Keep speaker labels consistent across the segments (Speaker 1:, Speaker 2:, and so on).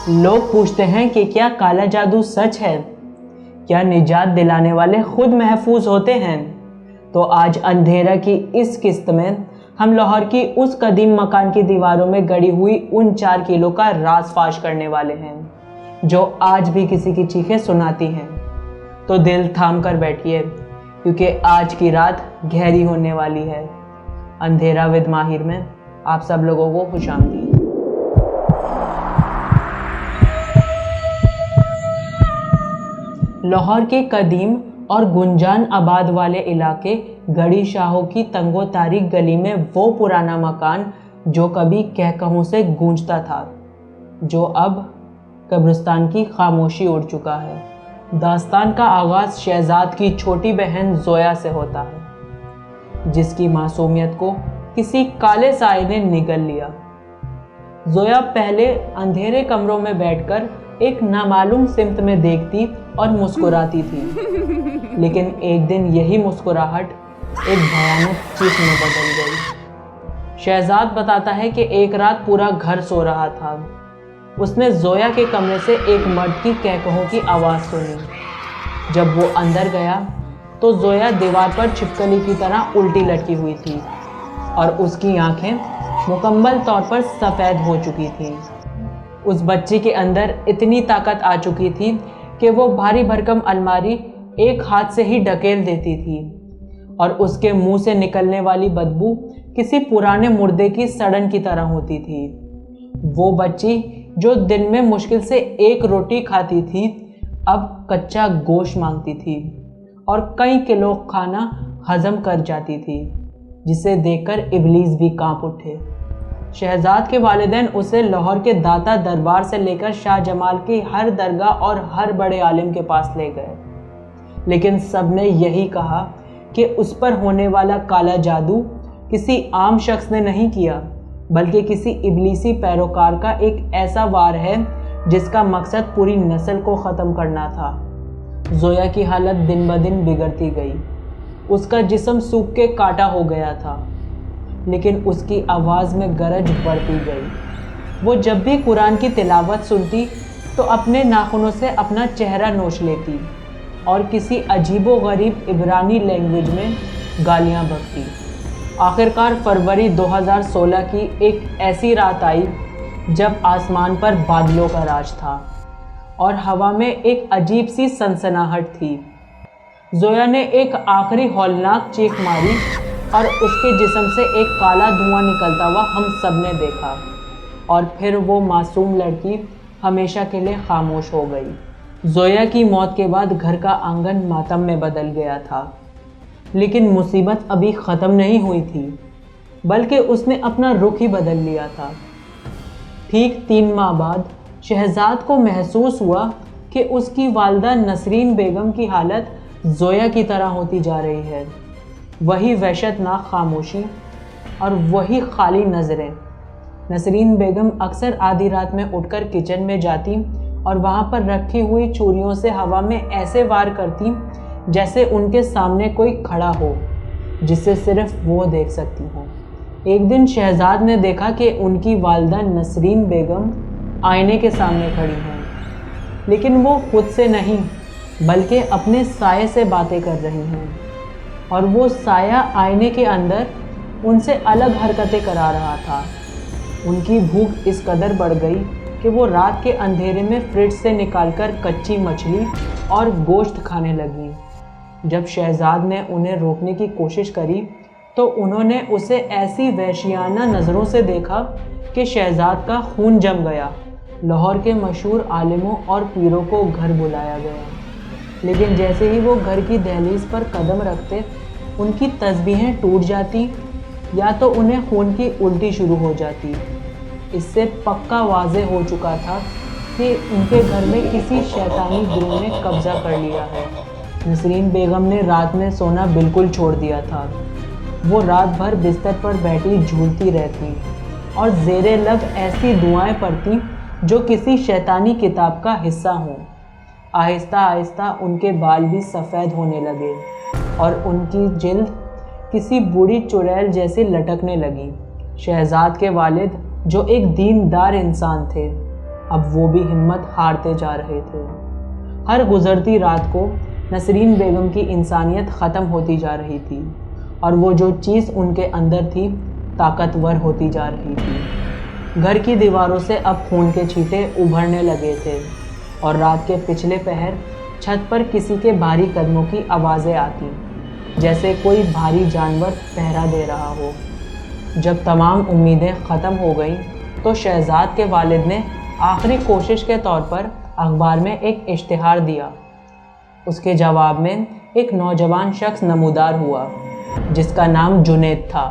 Speaker 1: लोग पूछते हैं कि क्या काला जादू सच है? क्या निजात दिलाने वाले खुद महफूज होते हैं? तो आज अंधेरा की इस किस्त में हम लाहौर की उस कदीम मकान की दीवारों में गड़ी हुई उन 4 किलो का राज फाश करने वाले हैं जो आज भी किसी की चीखें सुनाती हैं। तो दिल थाम कर बैठिए, क्योंकि आज की रात गहरी होने वाली है। अंधेरा विद माहिर में आप सब लोगों को खुशामदीद। लाहौर के कदीम और गुंजान आबाद वाले इलाके गड़ी शाहों की तंगो तारीख गली में वो पुराना मकान जो कभी कहकहों से गूंजता था, जो अब कब्रिस्तान की खामोशी उड़ चुका है। दास्तान का आगाज शहजाद की छोटी बहन जोया से होता है, जिसकी मासूमियत को किसी काले साए ने निगल लिया। जोया पहले अंधेरे कमरों में बैठकर एक नामालूम सिमत में देखती और मुस्कुराती थी, लेकिन एक दिन यही मुस्कुराहट एक भयानक चीख में बदल गई। शहजाद बताता है कि एक रात पूरा घर सो रहा था। उसने जोया के कमरे से एक मर्द की कहकहों की आवाज़ सुनी। जब वो अंदर गया तो जोया दीवार पर छिपकली की तरह उल्टी लटकी हुई थी और उसकी आंखें मुकम्मल तौर पर सफ़ेद हो चुकी थीं। उस बच्ची के अंदर इतनी ताकत आ चुकी थी कि वो भारी भरकम अलमारी एक हाथ से ही ढकेल देती थी और उसके मुंह से निकलने वाली बदबू किसी पुराने मुर्दे की सड़न की तरह होती थी। वो बच्ची जो दिन में मुश्किल से एक रोटी खाती थी, अब कच्चा गोश्त मांगती थी और कई किलो खाना हजम कर जाती थी, जिसे देखकर इब्लीस भी कांप उठे। शहजाद के वालिदैन उसे लाहौर के दाता दरबार से लेकर शाह जमाल की हर दरगाह और हर बड़े आलिम के पास ले गए, लेकिन सबने यही कहा कि उस पर होने वाला काला जादू किसी आम शख्स ने नहीं किया, बल्कि किसी इब्लीसी पैरोकार का एक ऐसा वार है जिसका मकसद पूरी नस्ल को ख़त्म करना था। जोया की हालत दिन ब दिन बिगड़ती गई। उसका जिस्म सूख के काटा हो गया था, लेकिन उसकी आवाज़ में गरज बढ़ती गई। वो जब भी कुरान की तिलावत सुनती तो अपने नाखूनों से अपना चेहरा नोच लेती और किसी अजीबो गरीब इब्रानी लैंग्वेज में गालियां बकती। आखिरकार फरवरी 2016 की एक ऐसी रात आई जब आसमान पर बादलों का राज था और हवा में एक अजीब सी सनसनाहट थी। जोया ने एक आखिरी हौलनाक चीख मारी और उसके जिस्म से एक काला धुआं निकलता हुआ हम सब ने देखा, और फिर वो मासूम लड़की हमेशा के लिए खामोश हो गई। जोया की मौत के बाद घर का आंगन मातम में बदल गया था, लेकिन मुसीबत अभी ख़त्म नहीं हुई थी, बल्कि उसने अपना रुख ही बदल लिया था। ठीक 3 माह बाद शहजाद को महसूस हुआ कि उसकी वालिदा नसरीन बेगम की हालत जोया की तरह होती जा रही है। वही वहशतनाक खामोशी और वही खाली नज़रें। नसरीन बेगम अक्सर आधी रात में उठकर किचन में जाती और वहाँ पर रखी हुई छुरियों से हवा में ऐसे वार करती जैसे उनके सामने कोई खड़ा हो, जिसे सिर्फ वो देख सकती हो। एक दिन शहजाद ने देखा कि उनकी वालिदा नसरीन बेगम आईने के सामने खड़ी हैं, लेकिन वो खुद से नहीं बल्कि अपने साये से बातें कर रही हैं, और वो साया आईने के अंदर उनसे अलग हरकतें करा रहा था। उनकी भूख इस कदर बढ़ गई कि वो रात के अंधेरे में फ्रिज से निकालकर कच्ची मछली और गोश्त खाने लगी। जब शहजाद ने उन्हें रोकने की कोशिश करी तो उन्होंने उसे ऐसी वहशियाना नज़रों से देखा कि शहजाद का खून जम गया। लाहौर के मशहूर आलिमों और पीरों को घर बुलाया गया, लेकिन जैसे ही वो घर की दहलीज पर कदम रखते उनकी तस्बीहें टूट जाती या तो उन्हें खून की उल्टी शुरू हो जाती। इससे पक्का वाज़े हो चुका था कि उनके घर में किसी शैतानी गिरोह ने कब्ज़ा कर लिया है। नसरीन बेगम ने रात में सोना बिल्कुल छोड़ दिया था। वो रात भर बिस्तर पर बैठी झूलती रहती और ज़ेरे लब ऐसी दुआएं पढ़ती जो किसी शैतानी किताब का हिस्सा हों। आहिस्ता आहिस्ता उनके बाल भी सफ़ेद होने लगे और उनकी जिल्द किसी बूढ़ी चुड़ैल जैसी लटकने लगी। शहजाद के वालिद, जो एक दीनदार इंसान थे, اب وہ بھی ہمت ہارتے جا رہے تھے۔ ہر گزرتی رات کو نسرین بیگم کی انسانیت ختم ہوتی جا رہی تھی اور وہ جو چیز ان کے اندر تھی طاقتور ہوتی جا رہی تھی۔ گھر کی دیواروں سے اب خون کے چھینٹے ابھرنے لگے تھے اور رات کے پچھلے پہر چھت پر کسی کے بھاری قدموں کی آوازیں آتی، جیسے کوئی بھاری جانور پہرا دے رہا ہو۔ جب تمام امیدیں ختم ہو گئیں تو شہزاد کے والد نے آخری کوشش کے طور پر اخبار میں ایک اشتہار دیا۔ اس کے جواب میں ایک نوجوان شخص نمودار ہوا جس کا نام جنید تھا۔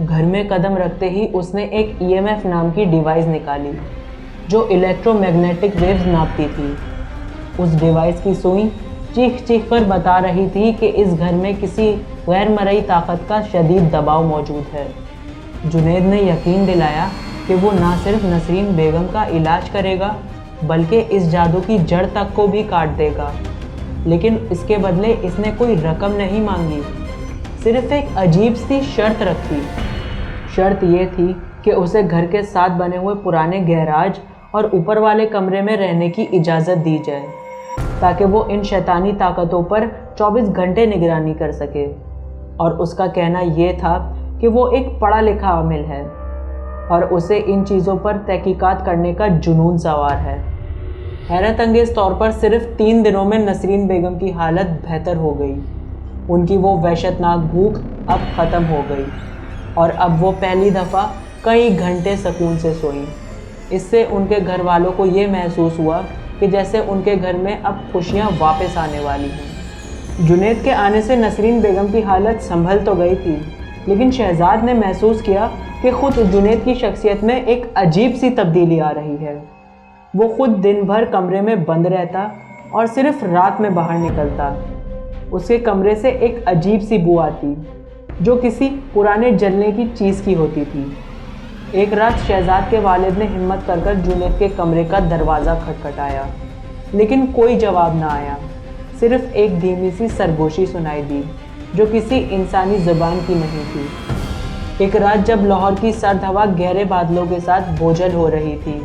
Speaker 1: گھر میں قدم رکھتے ہی اس نے ایک EMF نام کی ڈیوائس نکالی جو الیکٹرو میگنیٹک ویوز ناپتی تھی۔ اس ڈیوائس کی سوئی چیخ چیخ کر بتا رہی تھی کہ اس گھر میں کسی غیر مرئی طاقت کا شدید دباؤ موجود ہے۔ جنید نے یقین دلایا کہ وہ نہ صرف نسرین بیگم کا علاج کرے گا بلکہ اس جادو کی جڑ تک کو بھی کاٹ دے گا، لیکن اس کے بدلے اس نے کوئی رقم نہیں مانگی، صرف ایک عجیب سی شرط رکھی۔ شرط یہ تھی کہ اسے گھر کے ساتھ بنے ہوئے پرانے گیراج اور اوپر والے کمرے میں رہنے کی اجازت دی جائے تاکہ وہ ان شیطانی طاقتوں پر 24 گھنٹے نگرانی کر سکے۔ اور اس کا کہنا یہ تھا کہ وہ ایک پڑھا لکھا عامل ہے اور اسے ان چیزوں پر تحقیقات کرنے کا جنون سوار ہے۔ حیرت انگیز طور پر صرف 3 دنوں میں نسرین بیگم کی حالت بہتر ہو گئی۔ ان کی وہ وحشت ناک بھوک اب ختم ہو گئی اور اب وہ پہلی دفعہ کئی گھنٹے سکون سے سوئیں۔ اس سے ان کے گھر والوں کو یہ محسوس ہوا کہ جیسے ان کے گھر میں اب خوشیاں واپس آنے والی ہیں۔ جنید کے آنے سے نسرین بیگم کی حالت سنبھل تو گئی تھی، لیکن شہزاد نے محسوس کیا کہ خود جنید کی شخصیت میں ایک عجیب سی تبدیلی آ رہی ہے۔ وہ خود دن بھر کمرے میں بند رہتا اور صرف رات میں باہر نکلتا۔ اس کے کمرے سے ایک عجیب سی بو آتی جو کسی پرانے جلنے کی چیز کی ہوتی تھی۔ ایک رات شہزاد کے والد نے ہمت کر جنید کے کمرے کا دروازہ کھٹکھٹایا، لیکن کوئی جواب نہ آیا، صرف ایک دھیمی سی سرگوشی سنائی دی جو کسی انسانی زبان کی نہیں تھی۔ ایک رات جب لاہور کی سرد ہوا گہرے بادلوں کے ساتھ بوجھل ہو رہی تھی،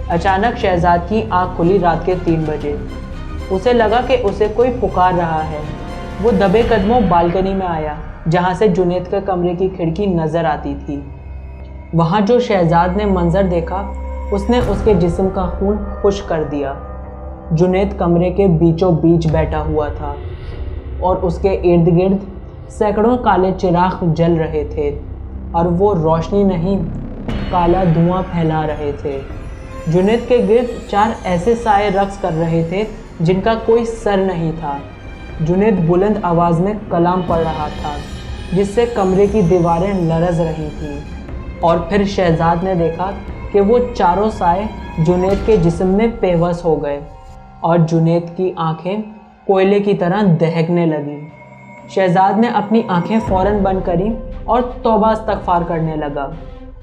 Speaker 1: اچانک شہزاد کی آنکھ کھلی رات کے 3 بجے۔ اسے لگا کہ اسے کوئی پکار رہا ہے۔ وہ دبے قدموں بالکنی میں آیا جہاں سے جنید کے کمرے کی کھڑکی نظر آتی تھی۔ وہاں جو شہزاد نے منظر دیکھا اس نے اس کے جسم کا خون خشک کر دیا۔ جنید کمرے کے بیچوں بیچ بیٹھا ہوا تھا اور اس کے ارد گرد سینکڑوں کالے چراغ جل رہے تھے اور وہ روشنی نہیں، کالا دھواں پھیلا رہے تھے۔ جنید کے گرد 4 ایسے سائے رقص کر رہے تھے جن کا کوئی سر نہیں تھا۔ جنید بلند آواز میں کلام پڑھ رہا تھا جس سے کمرے کی دیواریں لرز رہی تھیں، اور پھر شہزاد نے دیکھا کہ وہ 4 سائے جنید کے جسم میں پیوست ہو گئے اور جنید کی آنکھیں کوئلے کی طرح دہکنے لگیں۔ شہزاد نے اپنی آنکھیں فوراً بند کریں اور توبہ استغفار کرنے لگا۔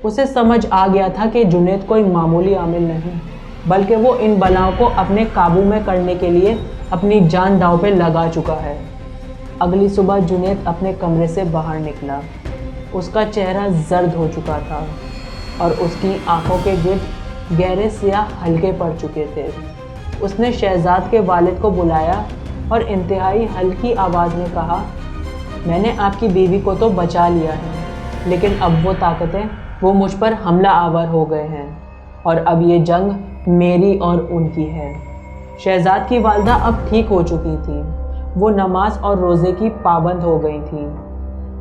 Speaker 1: اسے سمجھ آ گیا تھا کہ جنید کوئی معمولی عامل نہیں بلکہ وہ ان بلاؤں کو اپنے قابو میں کرنے کے لیے اپنی جان داؤ پہ لگا چکا ہے۔ اگلی صبح جنید اپنے کمرے سے باہر نکلا۔ اس کا چہرہ زرد ہو چکا تھا اور اس کی آنکھوں کے گرد گہرے سیاہ حلقے پڑ چکے تھے۔ اس نے شہزاد کے والد کو بلایا اور انتہائی ہلکی آواز میں کہا، میں نے آپ کی بیوی کو تو بچا لیا ہے، لیکن اب وہ طاقتیں وہ مجھ پر حملہ آور ہو گئے ہیں اور اب یہ جنگ میری اور ان کی ہے۔ شہزاد کی والدہ اب ٹھیک ہو چکی تھیں، وہ نماز اور روزے کی پابند ہو گئی تھیں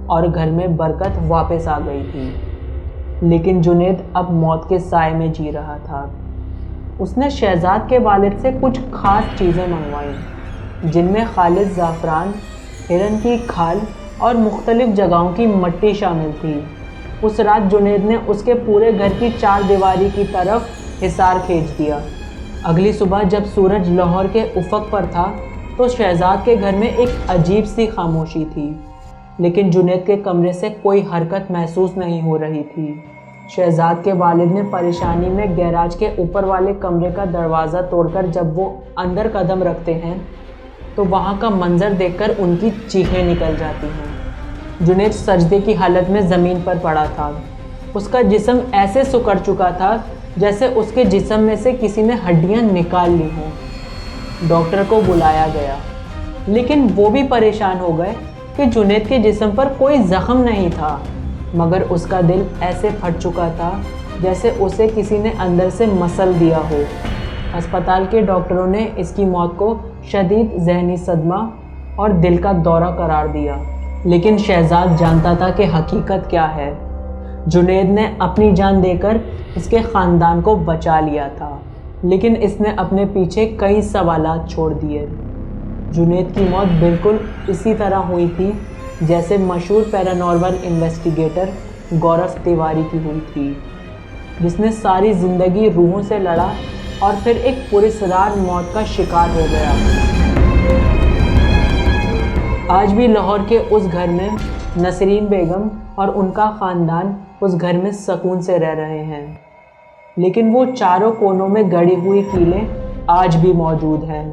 Speaker 1: اور گھر میں برکت واپس آ گئی تھی، لیکن جنید اب موت کے سائے میں جی رہا تھا۔ اس نے شہزاد کے والد سے کچھ خاص چیزیں منگوائیں جن میں خالص زعفران، ہرن کی کھال اور مختلف جگہوں کی مٹی شامل تھی۔ اس رات جنید نے اس کے پورے گھر کی 4 دیواری کی طرف حصار کھینچ دیا۔ اگلی صبح جب سورج لاہور کے افق پر تھا تو شہزاد کے گھر میں ایک عجیب سی خاموشی تھی، لیکن جنید کے کمرے سے کوئی حرکت محسوس نہیں ہو رہی تھی۔ شہزاد کے والد نے پریشانی میں گیراج کے اوپر والے کمرے کا دروازہ توڑ کر جب وہ اندر قدم رکھتے ہیں تو وہاں کا منظر دیکھ کر ان کی چیخیں نکل جاتی ہیں۔ جنید سجدے کی حالت میں زمین پر پڑا تھا۔ اس کا جسم ایسے سکڑ چکا تھا जैसे उसके जिस्म में से किसी ने हड्डियां निकाल ली हों। डॉक्टर को बुलाया गया, लेकिन वो भी परेशान हो गए कि जुनैद के जिस्म पर कोई ज़ख्म नहीं था, मगर उसका दिल ऐसे फट चुका था जैसे उसे किसी ने अंदर से मसल दिया हो। अस्पताल के डॉक्टरों ने इसकी मौत को शदीद ज़हनी सदमा और दिल का दौरा करार दिया, लेकिन शहजाद जानता था कि हकीकत क्या है। जुनैद ने अपनी जान देकर इसके ख़ानदान को बचा लिया था, लेकिन इसने अपने पीछे कई सवालात छोड़ दिए। जुनैद की मौत बिल्कुल इसी तरह हुई थी जैसे मशहूर पैरानॉर्मल इन्वेस्टिगेटर गौरव तिवारी की हुई थी, जिसने सारी ज़िंदगी रूहों से लड़ा और फिर एक पुरस्रार मौत का शिकार हो गया। आज भी लाहौर के उस घर में नसरीन बेगम और उनका ख़ानदान उस घर में सुकून से रह रहे हैं, लेकिन वो चारों कोनों में गड़ी हुई कीलें आज भी मौजूद हैं।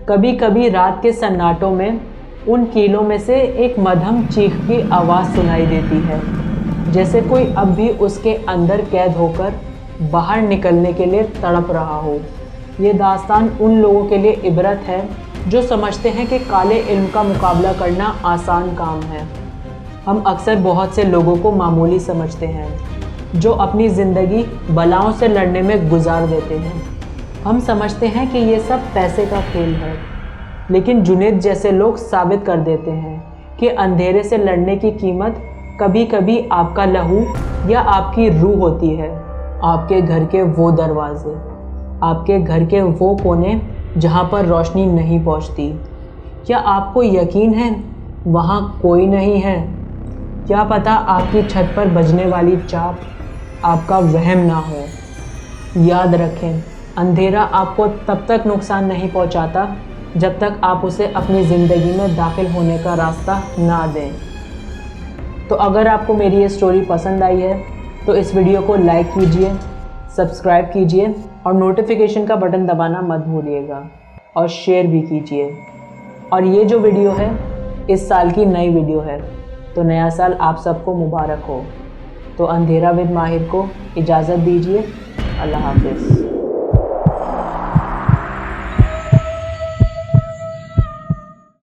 Speaker 1: कभी कभी रात के सन्नाटों में उन कीलों में से एक मध्यम चीख की आवाज़ सुनाई देती है, जैसे कोई अब भी उसके अंदर कैद होकर बाहर निकलने के लिए तड़प रहा हो। ये दास्तान उन लोगों के लिए इबरत है जो समझते हैं कि काले इल्म का मुकाबला करना आसान काम है। हम अक्सर बहुत से लोगों को मामूली समझते हैं, जो अपनी ज़िंदगी बलाओं से लड़ने में गुजार देते हैं। हम समझते हैं कि ये सब पैसे का खेल है, लेकिन जुनैद जैसे लोग साबित कर देते हैं कि अंधेरे से लड़ने की कीमत कभी कभी आपका लहू या आपकी रूह होती है। आपके घर के वो दरवाजे, आपके घर के वो कोने जहाँ पर रोशनी नहीं पहुँचती, क्या आपको यकीन है वहाँ कोई नहीं है? क्या पता आपकी छत पर बजने वाली चाप आपका वहम ना हो। याद रखें, अंधेरा आपको तब तक नुकसान नहीं पहुँचाता जब तक आप उसे अपनी ज़िंदगी में दाखिल होने का रास्ता ना दें। तो अगर आपको मेरी ये स्टोरी पसंद आई है तो इस वीडियो को लाइक कीजिए, सब्सक्राइब कीजिए और नोटिफिकेशन का बटन दबाना मत भूलिएगा, और शेयर भी कीजिए। और ये जो वीडियो है इस साल की नई वीडियो है, तो नया साल आप सबको मुबारक हो। तो अंधेरा विद माहिर को इजाज़त दीजिए। अल्लाह हाफ़िज़।